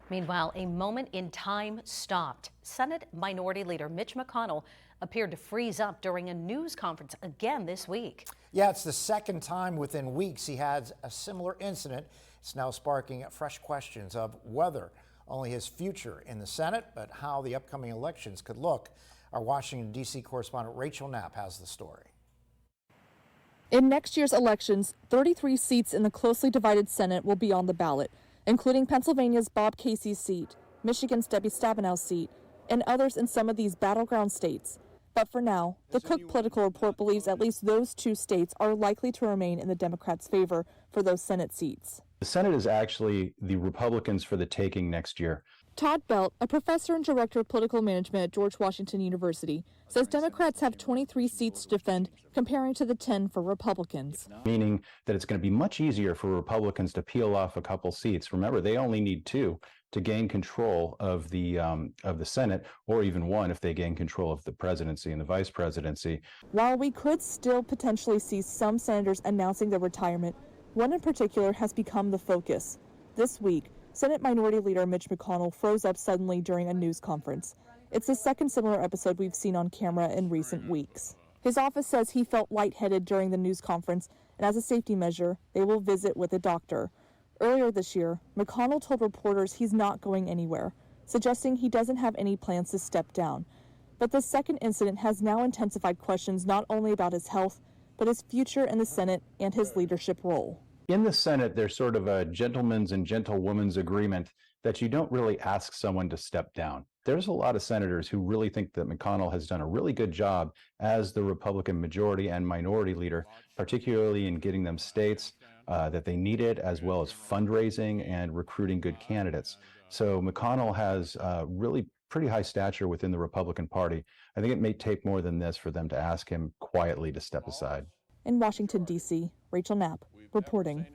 Meanwhile, a moment in time stopped. Senate Minority Leader Mitch McConnell appeared to freeze up during a news conference again this week. Yeah, it's the second time within weeks he had a similar incident. It's now sparking fresh questions of whether only his future in the Senate, but how the upcoming elections could look. Our Washington, D.C. correspondent Rachel Knapp has the story. In next year's elections, 33 seats in the closely divided Senate will be on the ballot, including Pennsylvania's Bob Casey's seat, Michigan's Debbie Stabenow's seat, and others in some of these battleground states. But for now, the Cook Political Report believes at least those two states are likely to remain in the Democrats' favor for those Senate seats. The Senate is actually the Republicans for the taking next year. Todd Belt, a professor and director of political management at George Washington University, says Democrats have 23 seats to defend, comparing to the 10 for Republicans. Meaning that it's going to be much easier for Republicans to peel off a couple seats. Remember, they only need 2 to gain control of the Senate, or even 1 if they gain control of the presidency and the vice presidency. While we could still potentially see some senators announcing their retirement, one in particular has become the focus. This week, Senate Minority Leader Mitch McConnell froze up suddenly during a news conference. It's the second similar episode we've seen on camera in recent weeks. His office says he felt lightheaded during the news conference, and as a safety measure, they will visit with a doctor. Earlier this year, McConnell told reporters he's not going anywhere, suggesting he doesn't have any plans to step down. But the second incident has now intensified questions not only about his health, but his future in the Senate and his leadership role. In the Senate, there's sort of a gentleman's and gentlewoman's agreement that you don't really ask someone to step down. There's a lot of senators who really think that McConnell has done a really good job as the Republican majority and minority leader, particularly in getting them states that they needed, as well as fundraising and recruiting good candidates. So McConnell has really pretty high stature within the Republican Party. I think it may take more than this for them to ask him quietly to step aside. In Washington, D.C., Rachel Knapp reporting.